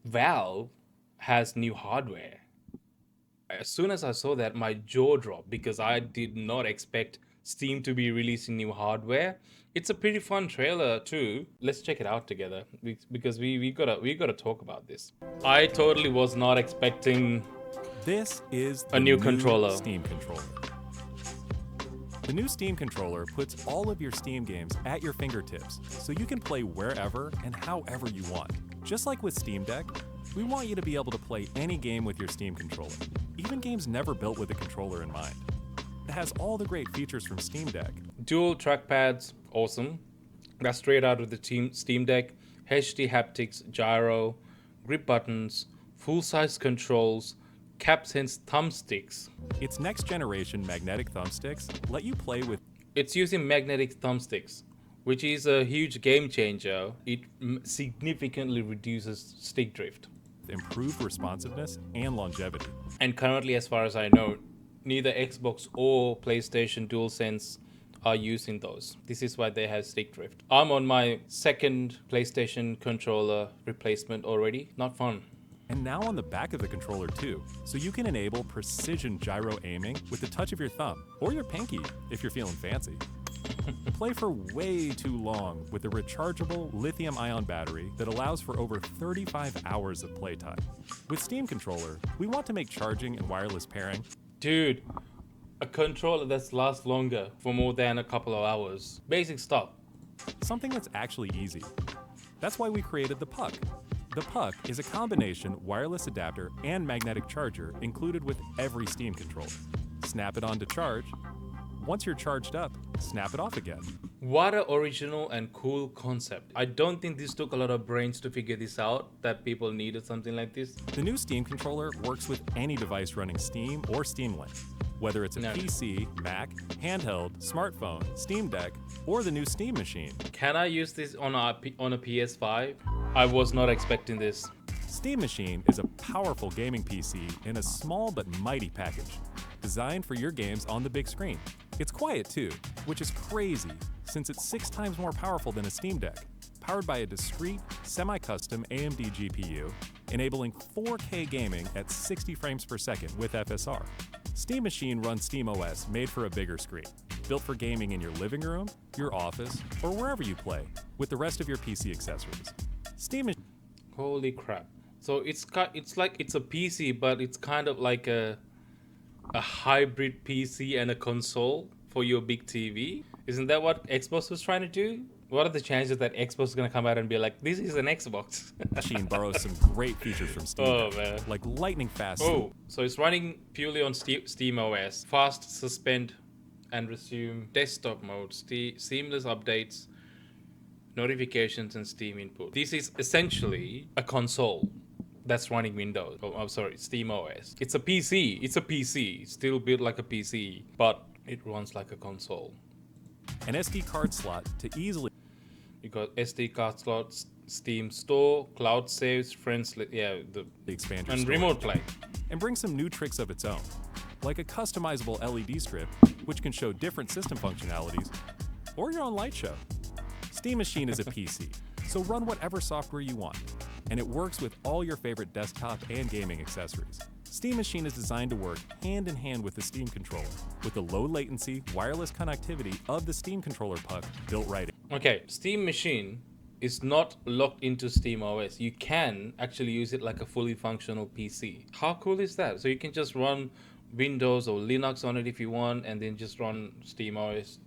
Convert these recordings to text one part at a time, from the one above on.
Valve has new hardware. As soon as I saw that, my jaw dropped because I did not expect Steam to be releasing new hardware. It's a pretty fun trailer too. Let's check it out together because we gotta talk about this. I totally was not expecting This is a the new new controller. Steam controller. The new Steam controller puts all of your Steam games at your fingertips, so you can play wherever and however you want. Just like with Steam Deck, we want you to be able to play any game with your Steam controller, even games never built with a controller in mind. It has all the great features from Steam Deck. Dual trackpads, awesome. That's straight out of the Steam Deck. HD haptics, gyro, grip buttons, full-size controls, CapSense thumbsticks. Its next generation magnetic thumbsticks let you play with It's using magnetic thumbsticks, which is a huge game changer. It significantly reduces stick drift. improved responsiveness and longevity. And currently, as far as I know, neither Xbox or PlayStation DualSense are using those. This is why they have stick drift. I'm on my second PlayStation controller replacement already. Not fun. And now on the back of the controller too, so you can enable precision gyro aiming with the touch of your thumb or your pinky if you're feeling fancy. Play for way too long with a rechargeable lithium-ion battery that allows for over 35 hours of playtime. With Steam Controller, we want to make charging and wireless pairing Dude, a controller that lasts longer for more than a couple of hours. Basic stuff. something that's actually easy. That's why we created the Puck. The Puck is a combination wireless adapter and magnetic charger included with every Steam controller. Snap it on to charge. Once you're charged up, snap it off again. What an original and cool concept. I don't think this took a lot of brains to figure this out, that people needed something like this. The new Steam controller works with any device running Steam or Steam Link, whether it's a No. PC, Mac, handheld, smartphone, Steam Deck, or the new Steam machine. Can I use this on a PS5? I was not expecting this. Steam Machine is a powerful gaming PC in a small but mighty package, designed for your games on the big screen. It's quiet too, which is crazy since it's 6 times more powerful than a Steam Deck, powered by a discrete, semi-custom AMD GPU, enabling 4K gaming at 60 frames per second with FSR. Steam Machine runs SteamOS made for a bigger screen, built for gaming in your living room, your office, or wherever you play, with the rest of your PC accessories. Steam Machine Holy crap. So it's like it's a PC, but it's kind of like a hybrid PC and a console for your big TV. Isn't that what Xbox was trying to do? What are the chances that Xbox is gonna come out and be like, this is an Xbox? borrows some great features from Steam Oh, Deck, man. like lightning fast. Oh, so it's running purely on SteamOS. Fast suspend and resume desktop mode, seamless updates, notifications, and Steam input. This is essentially a console that's running Windows. Oh, I'm sorry, SteamOS. It's a PC. It's a PC. Still built like a PC, but it runs like a console. An SD card slot to easily You got SD card slots, Steam Store, cloud saves, the expand your and storage. remote play. And bring some new tricks of its own, like a customizable LED strip, which can show different system functionalities, or your own light show. Steam Machine is a PC, so run whatever software you want, and it works with all your favorite desktop and gaming accessories. Steam Machine is designed to work hand in hand with the Steam controller, with the low latency, wireless connectivity of the Steam controller puck built right in. Okay, Steam Machine is not locked into SteamOS. You can actually use it like a fully functional PC. How cool is that? So you can just run Windows or Linux on it if you want, and then just run SteamOS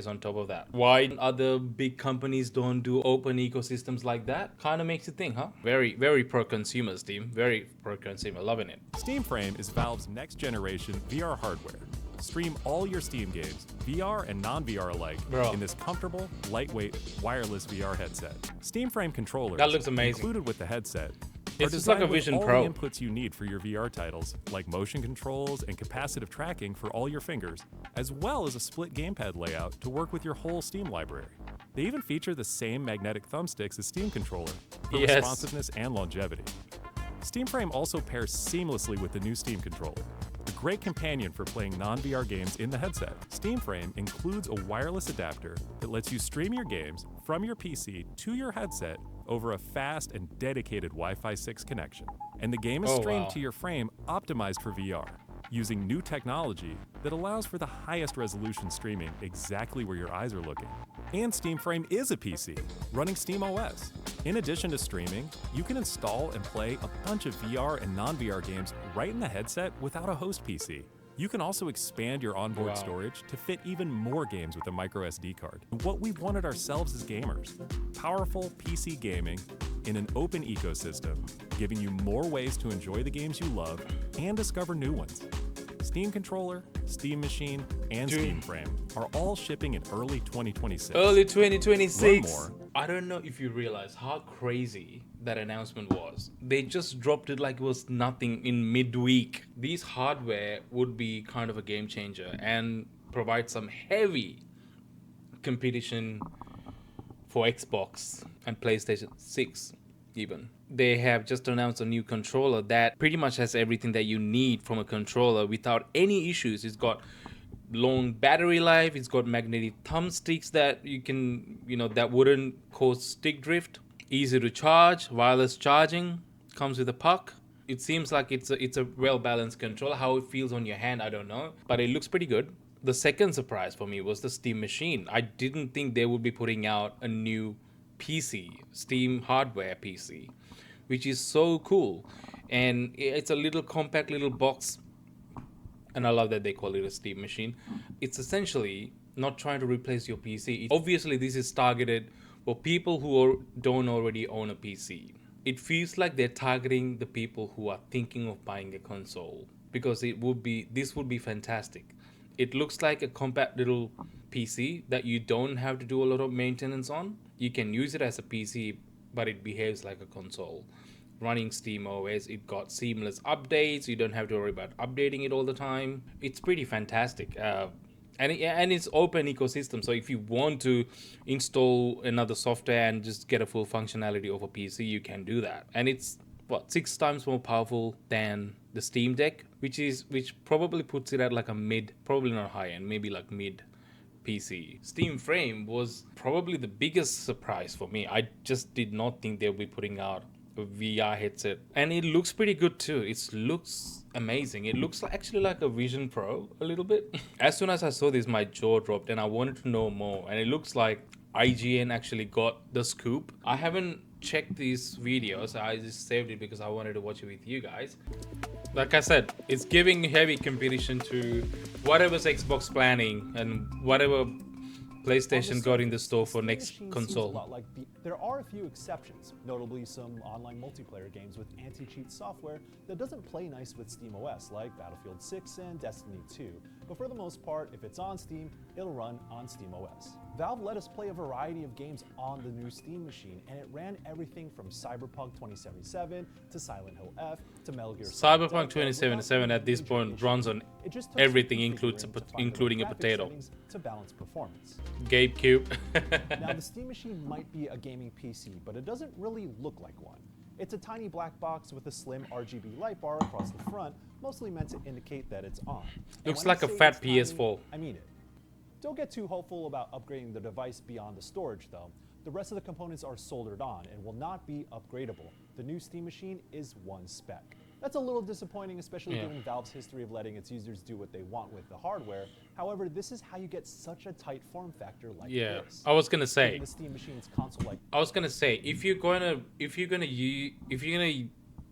on top of that. Why other big companies don't do open ecosystems like that? Kind of makes you think, huh? Very, very pro-consumer, Steam. Very pro-consumer. Loving it. Steam Frame is Valve's next generation VR hardware. Stream all your Steam games, VR and non-VR alike, Bro. in this comfortable, lightweight, wireless VR headset. Steam Frame controllers, That looks amazing. included with the headset, It's are just like a designed with Vision all Pro. the inputs you need for your VR titles, like motion controls and capacitive tracking for all your fingers, as well as a split gamepad layout to work with your whole Steam library. They even feature the same magnetic thumbsticks as Steam controller for Yes. responsiveness and longevity. Steam Frame also pairs seamlessly with the new Steam controller, a great companion for playing non-VR games in the headset. Steam Frame includes a wireless adapter that lets you stream your games from your PC to your headset over a fast and dedicated Wi-Fi 6 connection. And the game is Oh, streamed wow. to your frame optimized for VR, using new technology that allows for the highest resolution streaming exactly where your eyes are looking. And Steam Frame is a PC, running SteamOS. In addition to streaming, you can install and play a bunch of VR and non-VR games right in the headset without a host PC. You can also expand your onboard Wow. storage to fit even more games with a micro SD card. What we've wanted ourselves as gamers: powerful PC gaming in an open ecosystem, giving you more ways to enjoy the games you love and discover new ones. Steam Controller, Steam Machine, and Dude. Steam Frame are all shipping in early 2026. Early 2026. Learn more. I don't know if you realize how crazy that announcement was. They just dropped it like it was nothing in midweek. These hardware would be kind of a game changer and provide some heavy competition for Xbox and PlayStation 6 even. They have just announced a new controller that pretty much has everything that you need from a controller without any issues. It's got long battery life, it's got magnetic thumbsticks that you can, that wouldn't cause stick drift, easy to charge, wireless charging, comes with a puck. It seems like it's a well balanced controller. How it feels on your hand, I don't know, but it looks pretty good. The second surprise for me was the Steam Machine. I didn't think they would be putting out a new PC, Steam hardware PC, which is so cool. And it's a little compact little box, and I love that they call it a Steam Machine. It's essentially not trying to replace your PC. Obviously, this is targeted for people who don't already own a PC. It feels like they're targeting the people who are thinking of buying a console, because this would be fantastic. It looks like a compact little PC that you don't have to do a lot of maintenance on. You can use it as a PC, but it behaves like a console. Running SteamOS, it got seamless updates. You don't have to worry about updating it all the time. It's pretty fantastic. And it's open ecosystem. So if you want to install another software and just get a full functionality of a PC, you can do that. And it's 6 times more powerful than the Steam Deck, which probably puts it at like a mid, probably not high end, maybe like mid PC. Steam Frame was probably the biggest surprise for me. I just did not think they'll be putting out a VR headset, and it looks pretty good too. It looks amazing. It looks actually like a Vision Pro a little bit. As soon as I saw this, my jaw dropped and I wanted to know more, and it looks like IGN actually got the scoop. I haven't checked these videos. I just saved it because I wanted to watch it with you guys. Like I said, it's giving heavy competition to whatever's Xbox planning and whatever PlayStation got in the store for next console. There are a few exceptions, notably some online multiplayer games with anti-cheat software that doesn't play nice with SteamOS, like Battlefield 6 and Destiny 2. But for the most part, if it's on Steam, it'll run on SteamOS. Valve let us play a variety of games on the new Steam Machine, and it ran everything from Cyberpunk 2077 to Silent Hill F to Metal Gear Solid. Cyberpunk 2077 at this point runs on everything, including a potato. To balance performance. Gabe Cube. Now, the Steam Machine might be a gaming PC, but it doesn't really look like one. It's a tiny black box with a slim RGB light bar across the front, mostly meant to indicate that it's on. Looks like a fat tiny, PS4. I mean it. Don't get too hopeful about upgrading the device beyond the storage, though. The rest of the components are soldered on and will not be upgradable. The new Steam Machine is one spec. That's a little disappointing, especially given Valve's history of letting its users do what they want with the hardware. However, this is how you get such a tight form factor like this. I was gonna say. The Steam Machine's console-like. I was gonna say, if you're gonna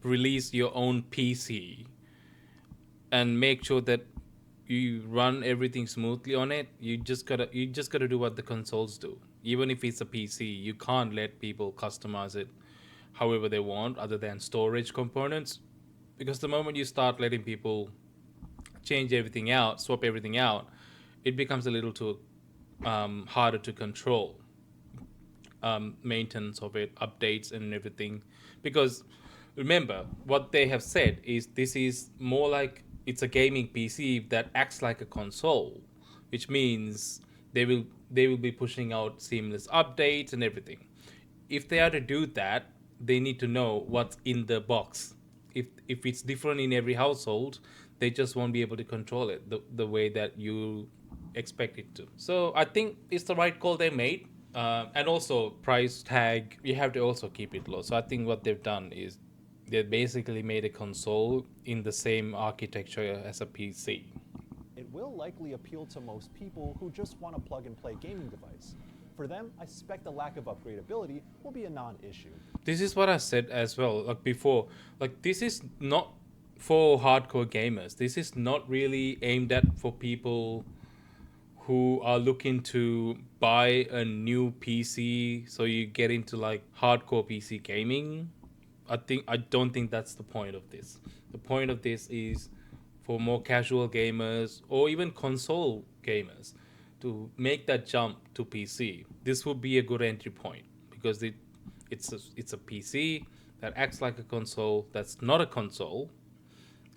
release your own PC and make sure that you run everything smoothly on it, you just gotta do what the consoles do. Even if it's a PC, you can't let people customize it however they want, other than storage components. Because the moment you start letting people change everything out, swap everything out, it becomes a little too harder to control. Maintenance of it, updates and everything. Because remember, what they have said is this is more like it's a gaming PC that acts like a console, which means they will be pushing out seamless updates and everything. If they are to do that, they need to know what's in the box. If it's different in every household, they just won't be able to control it the way that you expect it to. So I think it's the right call they made. And also price tag, you have to also keep it low. So I think what they've done is they basically made a console in the same architecture as a PC. It will likely appeal to most people who just want a plug-and-play gaming device. For them, I suspect the lack of upgradability will be a non-issue. This is what I said as well, like before. Like, this is not for hardcore gamers. This is not really aimed at for people who are looking to buy a new PC so you get into like hardcore PC gaming. I don't think that's the point of this. The point of this is for more casual gamers or even console gamers to make that jump to PC. This would be a good entry point because it's a PC that acts like a console that's not a console.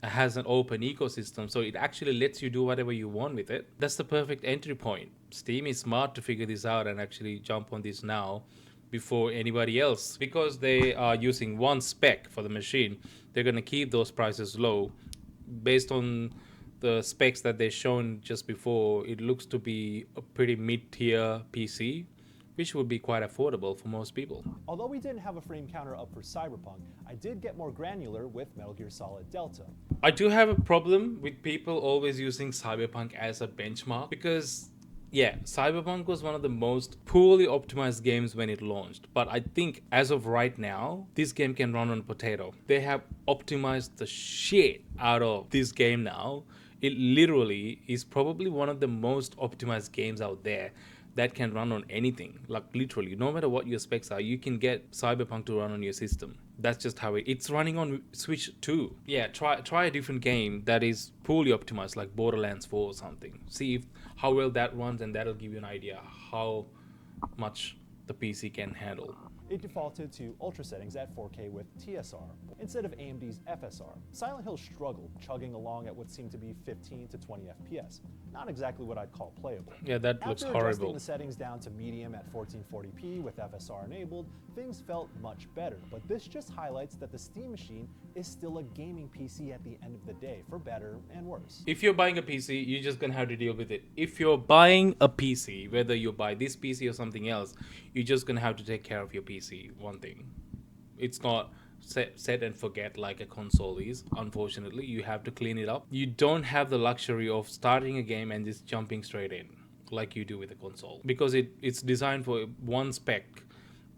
It has an open ecosystem, so it actually lets you do whatever you want with it. That's the perfect entry point. Steam is smart to figure this out and actually jump on this now before anybody else. Because they are using one spec for the machine, they're going to keep those prices low. Based on the specs that they've shown just before, it looks to be a pretty mid-tier PC, which would be quite affordable for most people. Although we didn't have a frame counter up for Cyberpunk, I did get more granular with Metal Gear Solid Delta. I do have a problem with people always using Cyberpunk as a benchmark because, yeah, Cyberpunk was one of the most poorly optimized games when it launched. But I think as of right now, this game can run on potato. They have optimized the shit out of this game now. It literally is probably one of the most optimized games out there that can run on anything. Like literally, no matter what your specs are, you can get Cyberpunk to run on your system. That's just how it's running on Switch too. Yeah, try a different game that is poorly optimized, like Borderlands 4 or something. See how well that runs, and that'll give you an idea how much the PC can handle. It defaulted to ultra settings at 4K with TSR instead of AMD's FSR. Silent Hill struggled, chugging along at what seemed to be 15 to 20 FPS. Not exactly what I'd call playable. Yeah, that looks After adjusting horrible. the settings down to medium at 1440p with FSR enabled, things felt much better. But this just highlights that the Steam machine is still a gaming PC at the end of the day, for better and worse. If you're buying a PC, you're just gonna have to deal with it. If you're buying a PC, whether you buy this PC or something else, you're just gonna have to take care of your PC. One thing, it's not set and forget like a console is. Unfortunately, you have to clean it up. You don't have the luxury of starting a game and just jumping straight in like you do with a console, because it's designed for one spec.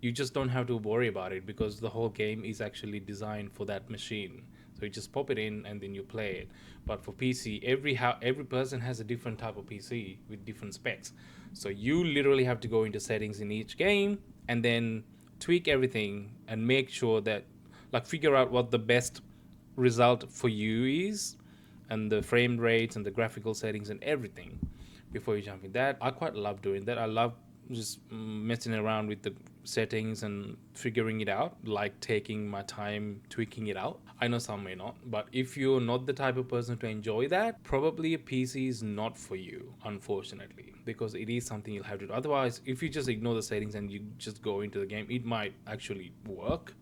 You just don't have to worry about it because the whole game is actually designed for that machine. So you just pop it in and then you play it. But for PC, every person has a different type of PC with different specs. So you literally have to go into settings in each game and then tweak everything and make sure that, like, figure out what the best result for you is, and the frame rates and the graphical settings and everything before you jump in. That I quite love doing that. I love just messing around with the settings and figuring it out, like taking my time tweaking it out. I know some may not, but if you're not the type of person to enjoy that, probably a PC is not for you, unfortunately, because it is something you'll have to do. Otherwise, if you just ignore the settings and you just go into the game, it might actually work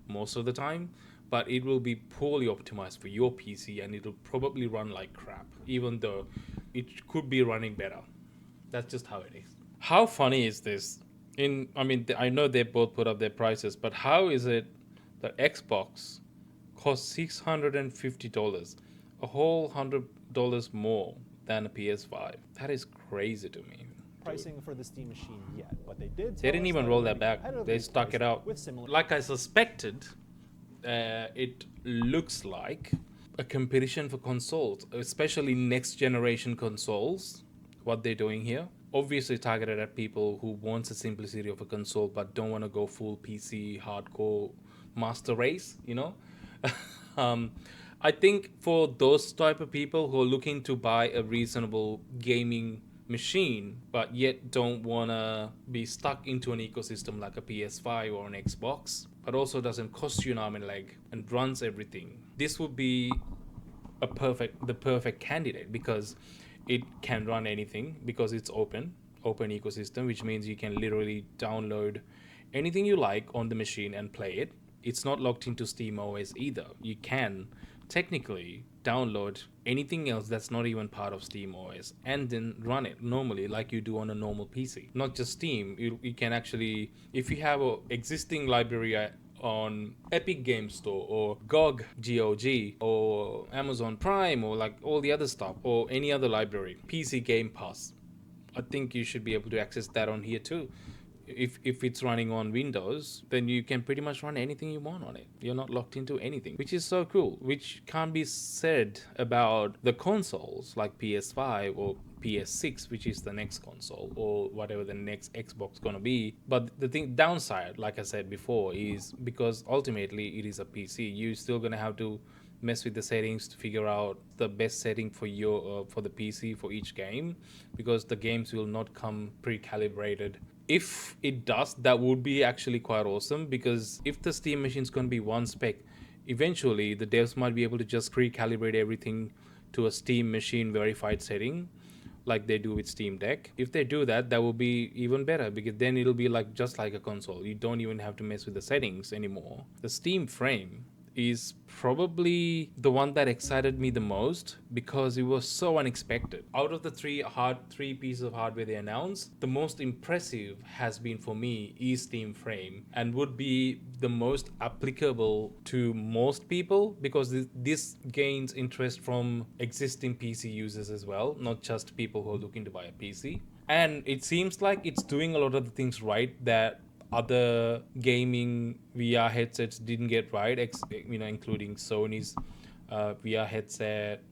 most of the time, but it will be poorly optimized for your PC and it'll probably run like crap, even though it could be running better. That's just how it is. How funny is this? I know they both put up their prices, but how is it that Xbox costs $650, a whole $100 more than a PS5? That is crazy to me. Pricing for the Steam machine yet, but they did. They didn't even roll that back. They stuck it out. With similar. Like I suspected, it looks like a competition for consoles, especially next generation consoles. What they're doing here, obviously targeted at people who want the simplicity of a console but don't want to go full PC hardcore master race, you know. I think for those type of people who are looking to buy a reasonable gaming machine but yet don't want to be stuck into an ecosystem like a PS5 or an Xbox, but also doesn't cost you an arm and leg and runs everything, this would be the perfect candidate, because it can run anything, because it's open ecosystem, which means you can literally download anything you like on the machine and play it. It's not locked into SteamOS either. You can technically download anything else that's not even part of SteamOS and then run it normally like you do on a normal PC. Not just Steam, you can actually, if you have a existing library on Epic Game Store or GOG or Amazon Prime or like all the other stuff or any other library, PC Game Pass, I think you should be able to access that on here too. If it's running on Windows, then you can pretty much run anything you want on it. You're not locked into anything, which is so cool, which can't be said about the consoles like PS5 or PS6, which is the next console, or whatever the next Xbox gonna be. But the downside, like I said before, is because ultimately it is a PC, you're still gonna have to mess with the settings to figure out the best setting for your for the PC for each game, because the games will not come pre-calibrated. If it does, that would be actually quite awesome, because if the Steam machine is going to be one spec, eventually the devs might be able to just pre-calibrate everything to a Steam machine verified setting like they do with Steam Deck. If they do that, that will be even better, because then it'll be like just like a console. You don't even have to mess with the settings anymore. The Steam frame is probably the one that excited me the most, because it was so unexpected. Out of the three pieces of hardware they announced, the most impressive has been for me is Steam frame, and would be the most applicable to most people, because this gains interest from existing PC users as well, not just people who are looking to buy a PC. And it seems like it's doing a lot of the things right that other gaming VR headsets didn't get right, including Sony's VR headset,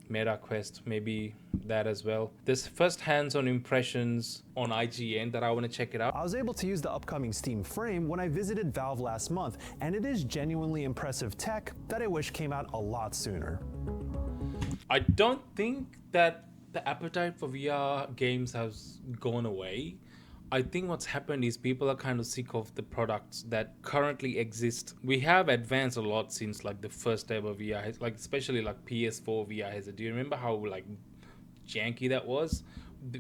Meta Quest, maybe that as well. There's first hands-on impressions on IGN that I want to check it out. I was able to use the upcoming Steam frame when I visited Valve last month, and it is genuinely impressive tech that I wish came out a lot sooner. I don't think that the appetite for VR games has gone away. I think what's happened is people are kind of sick of the products that currently exist. We have advanced a lot since like the first ever VR, like especially like PS4 VR headset. Do you remember how like janky that was?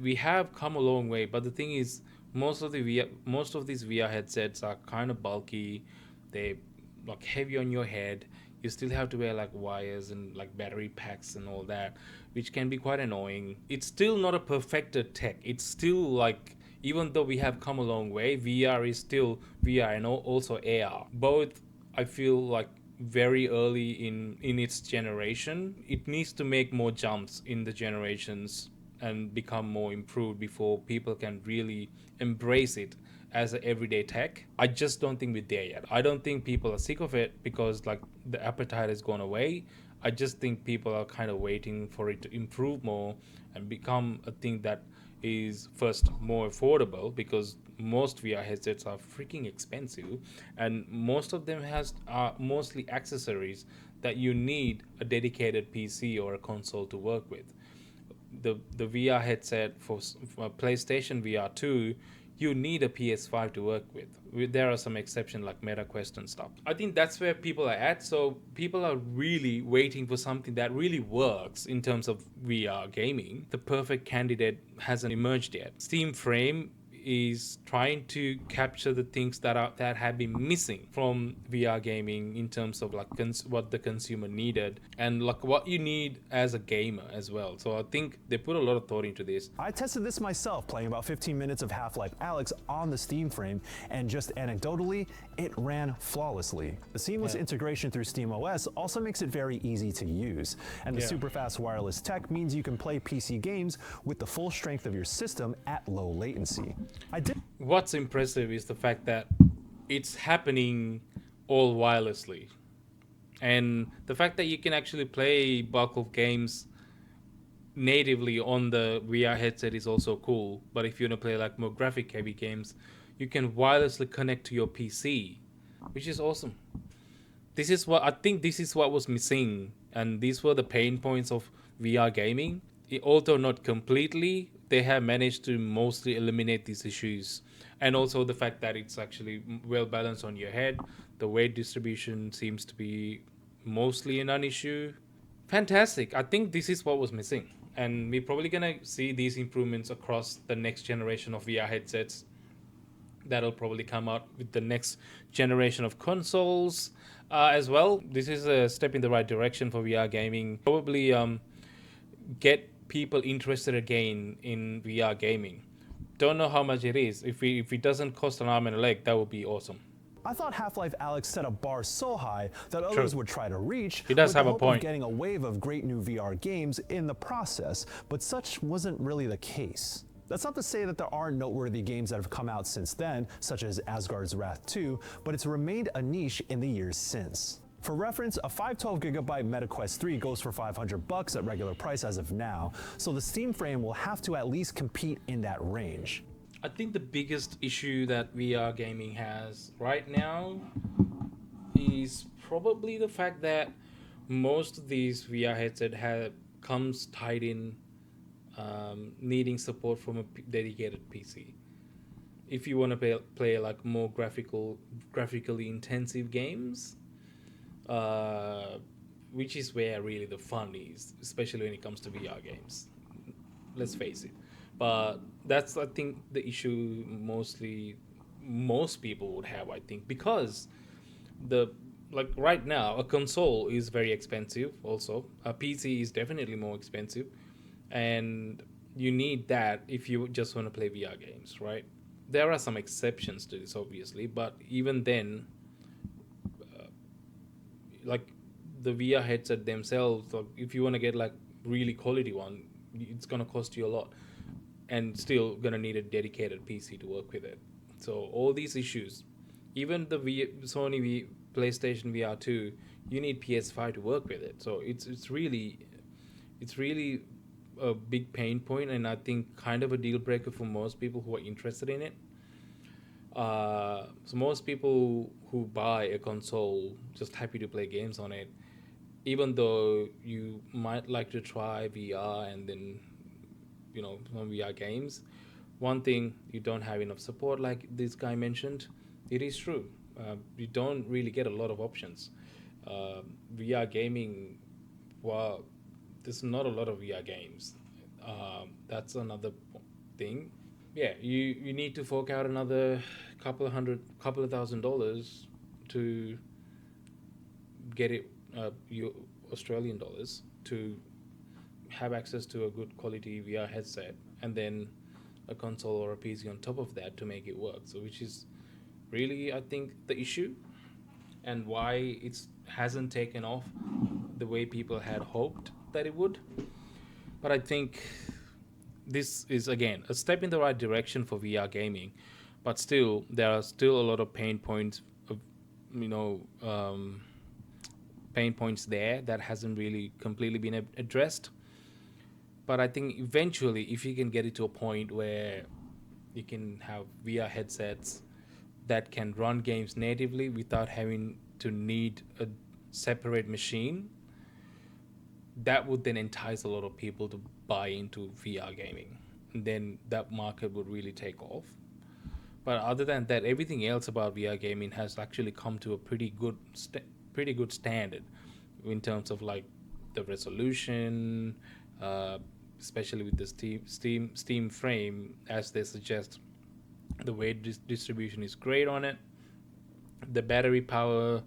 We have come a long way, but the thing is, most of these VR headsets are kind of bulky. They like heavy on your head. You still have to wear like wires and like battery packs and all that, which can be quite annoying. It's still not a perfected tech. It's still like, even though we have come a long way, VR is still VR and also AR. Both, I feel like, very early in its generation. It needs to make more jumps in the generations and become more improved before people can really embrace it as an everyday tech. I just don't think we're there yet. I don't think people are sick of it because like the appetite has gone away. I just think people are kind of waiting for it to improve more and become a thing that is first more affordable, because most VR headsets are freaking expensive, and most of them are mostly accessories that you need a dedicated PC or a console to work with. The VR headset for PlayStation VR 2, you need a PS5 to work with. There are some exceptions like Meta Quest and stuff. I think that's where people are at. So people are really waiting for something that really works in terms of VR gaming. The perfect candidate hasn't emerged yet. Steam Frame is trying to capture the things that have been missing from VR gaming in terms of like what the consumer needed and like what you need as a gamer as well. So I think they put a lot of thought into this. I tested this myself, playing about 15 minutes of Half-Life Alyx on the Steam frame, and just anecdotally, it ran flawlessly. The seamless integration through SteamOS also makes it very easy to use, and the super fast wireless tech means you can play PC games with the full strength of your system at low latency. What's impressive is the fact that it's happening all wirelessly, and the fact that you can actually play bulk of games natively on the VR headset is also cool. But if you want to play like more graphic heavy games, you can wirelessly connect to your PC, which is awesome. This is what was missing, and these were the pain points of VR gaming. Although not completely, they have managed to mostly eliminate these issues. And also the fact that it's actually well balanced on your head. The weight distribution seems to be mostly a non-issue. Fantastic. I think this is what was missing. And we're probably going to see these improvements across the next generation of VR headsets That'll probably come out with the next generation of consoles as well. This is a step in the right direction for VR gaming. Probably get people interested again in VR gaming. Don't know how much it is. If it doesn't cost an arm and a leg, that would be awesome. I thought Half-Life Alyx set a bar so high that others would try to reach, He does with have the a hope point. of getting a wave of great new VR games in the process, but such wasn't really the case. That's not to say that there aren't noteworthy games that have come out since then, such as Asgard's Wrath 2, but it's remained a niche in the years since. For reference, a 512GB MetaQuest 3 goes for $500 at regular price as of now, so the Steam frame will have to at least compete in that range. I think the biggest issue that VR gaming has right now is probably the fact that most of these VR headset comes tied in needing support from a dedicated PC. If you want to play like more graphically intensive games, which is where really the fun is, especially when it comes to VR games. Let's face it. But that's, I think, the issue most people would have, I think, because right now a console is very expensive. Also, a PC is definitely more expensive, and you need that if you just want to play VR games, right? There are some exceptions to this, obviously, but even then, like the VR headset themselves, like if you want to get like really quality one, it's gonna cost you a lot, and still gonna need a dedicated PC to work with it. So all these issues, even the Sony PlayStation VR 2, you need PS5 to work with it. So it's really a big pain point, and I think kind of a deal breaker for most people who are interested in it. So most people who buy a console just happy to play games on it, even though you might like to try VR and then some VR games. One thing, you don't have enough support, like this guy mentioned. It is true. You don't really get a lot of options. VR gaming, well, there's not a lot of VR games. That's another thing. Yeah, you need to fork out another couple of $1,000 to get it, Australian dollars, to have access to a good quality VR headset, and then a console or a PC on top of that to make it work. So which is really, I think, the issue, and why it hasn't taken off the way people had hoped that it would. But I think this is, again, a step in the right direction for VR gaming, but still there are still a lot of pain points there that hasn't really completely been addressed. But I think eventually, if you can get it to a point where you can have VR headsets that can run games natively without having to need a separate machine, that would then entice a lot of people to buy into VR gaming. And then that market would really take off. But other than that, everything else about VR gaming has actually come to a pretty good standard in terms of like the resolution, especially with the Steam frame, as they suggest. The weight distribution is great on it. The battery power,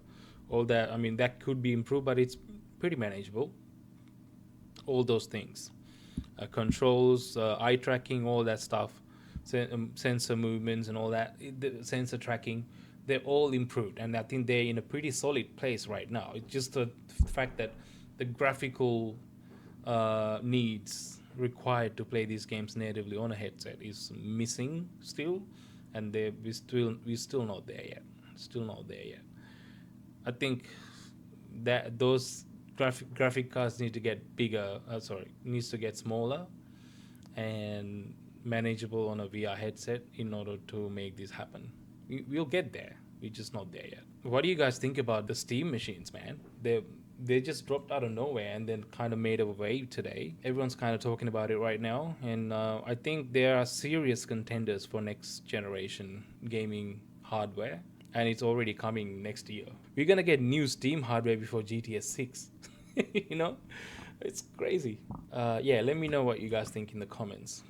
all that, I mean, that could be improved, but it's pretty manageable. All those things, controls, eye tracking, all that stuff, sensor movements and all that, the sensor tracking, they're all improved, and I think they're in a pretty solid place right now. It's just the fact that the graphical needs required to play these games natively on a headset is missing still, and we're still not there yet. I think that those graphic cards need to get bigger. Needs to get smaller and manageable on a VR headset in order to make this happen. We'll get there. We're just not there yet. What do you guys think about the Steam machines, man? They just dropped out of nowhere and then kind of made a wave today. Everyone's kind of talking about it right now, and I think they are serious contenders for next generation gaming hardware, and it's already coming next year. We're gonna get new Steam hardware before GTS 6. It's crazy. Yeah, let me know what you guys think in the comments.